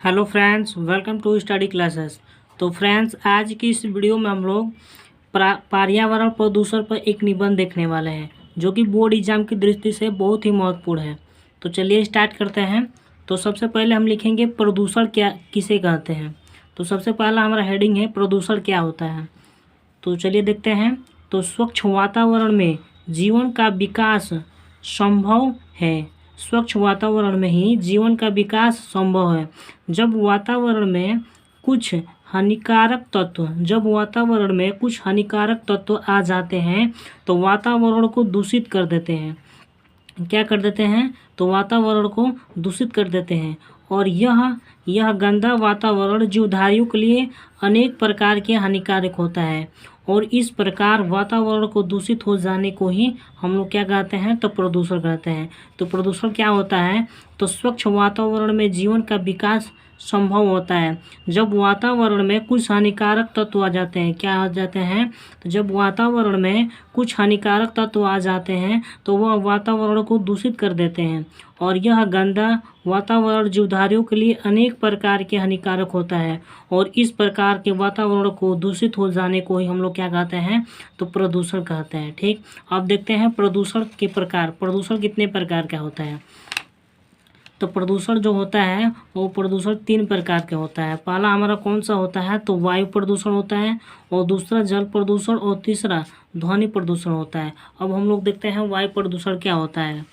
Hello friends, welcome to study classes. तो friends, आज की इस वीडियो में हम लोग पर्यावरण प्रदूषण पर एक निबंध देखने वाले हैं जो कि बोर्ड एग्जाम की दृष्टि से बहुत ही महत्वपूर्ण है। तो चलिए स्टार्ट करते हैं। तो सबसे पहले हम लिखेंगे प्रदूषण क्या किसे कहते हैं। तो सबसे पहला हमारा हेडिंग है प्रदूषण क्या होता है। तो चलिए देखते हैं। तो स्वच्छ वातावरण में जीवन का विकास संभव है। स्वच्छ वातावरण में ही जीवन का विकास संभव है। जब वातावरण में कुछ हानिकारक तत्व आ जाते हैं तो वातावरण को दूषित कर देते हैं। क्या कर देते हैं? तो वातावरण को दूषित कर देते हैं। और यह गंदा वातावरण जीवधारियों के लिए अनेक प्रकार के हानिकारक होता है। और इस प्रकार वातावरण को दूषित हो जाने को ही हम लोग क्या कहते हैं? तो प्रदूषण कहते हैं। तो प्रदूषण क्या होता है? तो स्वच्छ वातावरण में जीवन का विकास संभव होता है जब वातावरण में कुछ हानिकारक तत्व आ जाते हैं। क्या आ जाते हैं? तो जब वातावरण में कुछ हानिकारक तत्व आ जाते हैं तो वह वातावरण को दूषित कर देते हैं। और यह गंदा वातावरण जीवधारियों के लिए अनेक प्रकार के हानिकारक होता है। और इस प्रकार के वातावरण को दूषित हो जाने को ही हम लोग क्या कहते हैं? तो प्रदूषण कहते हैं। ठीक, अब देखते हैं प्रदूषण के प्रकार। प्रदूषण कितने प्रकार का होता है? तो प्रदूषण जो होता है वो प्रदूषण 3 प्रकार के होता है। पहला हमारा कौन सा होता है? तो वायु प्रदूषण होता है, और दूसरा जल प्रदूषण, और तीसरा ध्वनि प्रदूषण होता है। अब हम लोग देखते हैं वायु प्रदूषण क्या होता है।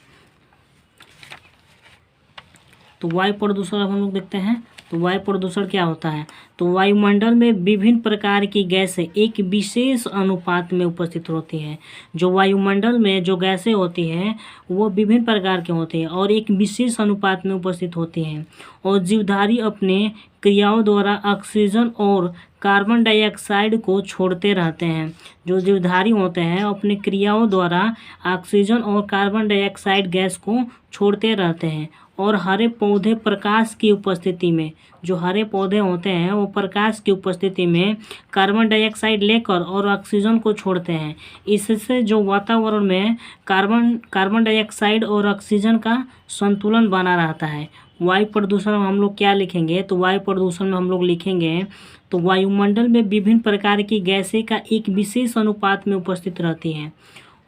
तो वायु प्रदूषण अब हम लोग देखते हैं। तो वायु प्रदूषण क्या होता है? तो वायुमंडल में विभिन्न प्रकार की गैसें एक विशेष अनुपात में उपस्थित होती हैं। जो वायुमंडल में जो गैसें होती हैं वो विभिन्न प्रकार के होते हैं और एक विशेष अनुपात में उपस्थित होती हैं। और जीवधारी अपने क्रियाओं द्वारा ऑक्सीजन और कार्बन डाइऑक्साइड को छोड़ते रहते हैं। जो जीवधारी होते हैं अपने क्रियाओं द्वारा ऑक्सीजन और कार्बन डाइऑक्साइड गैस को छोड़ते रहते हैं। और हरे पौधे प्रकाश की उपस्थिति में, जो हरे पौधे होते हैं वो प्रकाश की उपस्थिति में कार्बन डाइऑक्साइड लेकर और ऑक्सीजन को छोड़ते हैं। इससे जो वातावरण में कार्बन डाइऑक्साइड और ऑक्सीजन का संतुलन बना रहता है। वायु प्रदूषण में हम लोग क्या लिखेंगे? तो वायु प्रदूषण में हम लोग लिखेंगे तो वायुमंडल में विभिन्न प्रकार की गैसें का एक विशेष अनुपात में उपस्थित रहती हैं।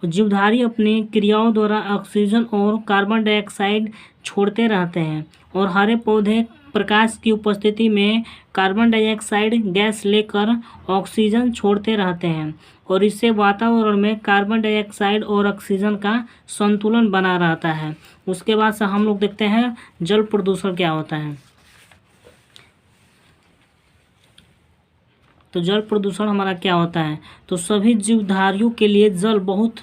जीवधारी अपनी क्रियाओं द्वारा ऑक्सीजन और कार्बन डाइऑक्साइड छोड़ते रहते हैं। और हरे पौधे प्रकाश की उपस्थिति में कार्बन डाइऑक्साइड गैस लेकर ऑक्सीजन छोड़ते रहते हैं। और इससे वातावरण में कार्बन डाइऑक्साइड और ऑक्सीजन का संतुलन बना रहता है। उसके बाद से हम लोग देखते हैं जल प्रदूषण क्या होता है। तो जल प्रदूषण हमारा क्या होता है? तो सभी जीवधारियों के लिए जल बहुत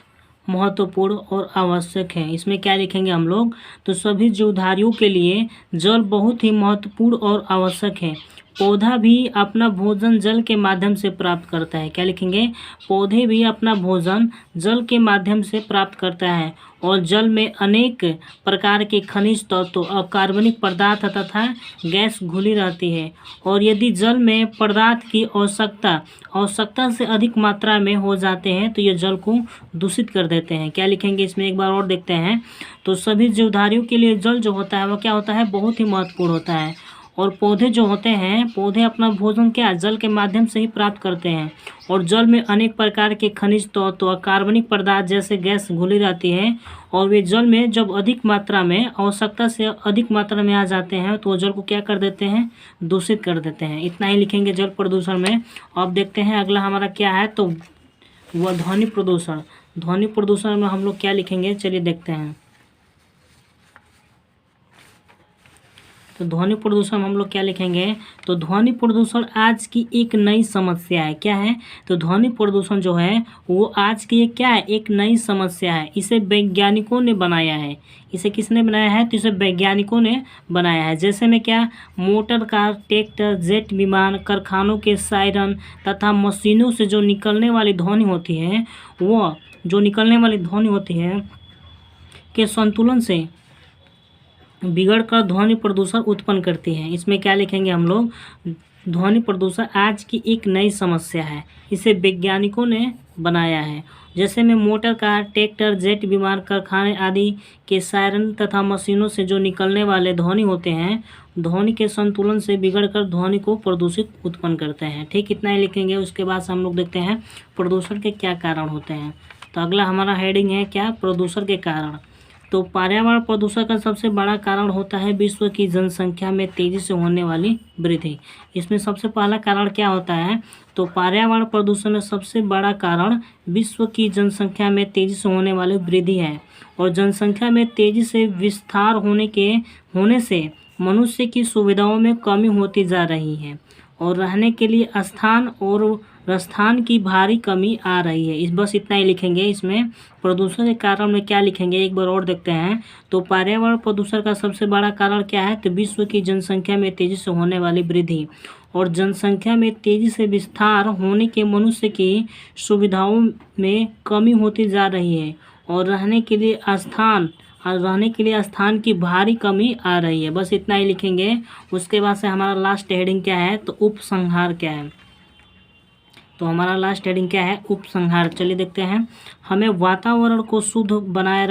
महत्वपूर्ण और आवश्यक है। इसमें क्या लिखेंगे हम लोग? तो सभी जीवधारियों के लिए जल बहुत ही महत्वपूर्ण और आवश्यक है। पौधा भी अपना भोजन जल के माध्यम से प्राप्त करता है। क्या लिखेंगे? पौधे भी अपना भोजन जल के माध्यम से प्राप्त करता है। और जल में अनेक प्रकार के खनिज तत्व और कार्बनिक पदार्थ तथा गैस घुली रहती है। और यदि जल में पदार्थ की आवश्यकता से अधिक मात्रा में हो जाते हैं तो ये जल को दूषित कर देते हैं। क्या लिखेंगे इसमें? एक बार और देखते हैं। तो सभी जीवधारियों के लिए जल जो होता है वो क्या होता है? बहुत ही महत्वपूर्ण होता है। और पौधे जो होते हैं, पौधे अपना भोजन क्या जल के माध्यम से ही प्राप्त करते हैं। और जल में अनेक प्रकार के खनिज तत्व कार्बनिक पदार्थ जैसे गैस घुली रहती है। और वे जल में जब अधिक मात्रा में आवश्यकता से अधिक मात्रा में आ जाते हैं तो जल को क्या कर देते हैं? दूषित कर देते हैं। इतना ही लिखेंगे जल प्रदूषण में। अब देखते हैं अगला हमारा क्या है। तो वह ध्वनि प्रदूषण। ध्वनि प्रदूषण में हम लोग क्या लिखेंगे? चलिए देखते हैं। तो ध्वनि प्रदूषण हम लोग क्या लिखेंगे? तो ध्वनि प्रदूषण आज की एक नई समस्या है। क्या है? तो ध्वनि प्रदूषण जो है वो आज की एक क्या है? एक नई समस्या है। इसे वैज्ञानिकों ने बनाया है। इसे किसने बनाया है? तो इसे वैज्ञानिकों ने बनाया है। जैसे में क्या? मोटर कार, ट्रैक्टर, जेट विमान, कारखानों के सायरन तथा मशीनों से जो निकलने वाली ध्वनि होती है के संतुलन से बिगड़ कर ध्वनि प्रदूषण उत्पन्न करती हैं। इसमें क्या लिखेंगे हम लोग? ध्वनि प्रदूषण आज की एक नई समस्या है। इसे वैज्ञानिकों ने बनाया है। जैसे में मोटर कार, ट्रैक्टर, जेट विमान, कारखाने आदि के सायरन तथा मशीनों से जो निकलने वाले ध्वनि होते हैं, ध्वनि के संतुलन से बिगड़कर ध्वनि को प्रदूषित उत्पन्न करते हैं। ठीक, इतना ही लिखेंगे। उसके बाद से हम लोग देखते हैं प्रदूषण के क्या कारण होते हैं। तो अगला हमारा हेडिंग है क्या, प्रदूषण के कारण। तो पर्यावरण प्रदूषण का सबसे बड़ा कारण होता है विश्व की जनसंख्या में तेजी से होने वाली वृद्धि। इसमें सबसे पहला कारण क्या होता है, तो पर्यावरण प्रदूषण में सबसे बड़ा कारण विश्व की जनसंख्या में तेजी से होने वाली वृद्धि है। और जनसंख्या में तेजी से विस्तार होने से मनुष्य की सुविधाओं में कमी होती जा रही है और रहने के लिए स्थान की भारी कमी आ रही है। इस बस इतना ही लिखेंगे। इसमें प्रदूषण के कारण में क्या लिखेंगे एक बार और देखते हैं। तो पर्यावरण प्रदूषण का सबसे बड़ा कारण क्या है, तो विश्व की जनसंख्या में तेजी से होने वाली वृद्धि और जनसंख्या में तेजी से विस्तार होने के मनुष्य की सुविधाओं में कमी होती जा रही है और रहने के लिए स्थान की भारी कमी आ रही है। बस इतना ही लिखेंगे। उसके बाद से हमारा लास्ट हेडिंग क्या है, तो उपसंहार क्या है। तो हमारा लास्ट हेडिंग क्या है, उपसंहार। चलिए देखते हैं। हमें वातावरण को शुद्ध बनाए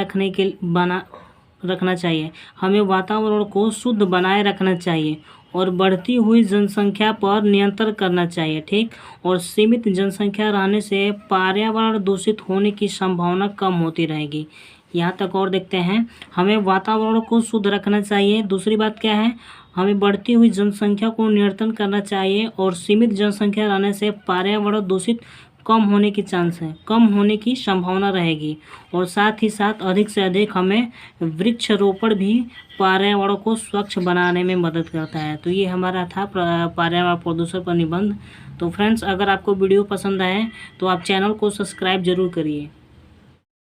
रखना चाहिए। हमें वातावरण को शुद्ध बनाए रखना चाहिए और बढ़ती हुई जनसंख्या पर नियंत्रण करना चाहिए। ठीक, और सीमित जनसंख्या रहने से पर्यावरण दूषित होने की संभावना कम होती रहेगी। यहाँ तक और देखते हैं। हमें वातावरण को शुद्ध रखना चाहिए। दूसरी बात क्या है, हमें बढ़ती हुई जनसंख्या को नियंत्रण करना चाहिए और सीमित जनसंख्या रहने से पर्यावरण दूषित कम होने की संभावना रहेगी। और साथ ही साथ अधिक से अधिक हमें वृक्षारोपण भी पर्यावरण को स्वच्छ बनाने में मदद करता है। तो ये हमारा था पर्यावरण प्रदूषण पर निबंध। तो फ्रेंड्स, अगर आपको वीडियो पसंद आए तो आप चैनल को सब्सक्राइब जरूर करिए।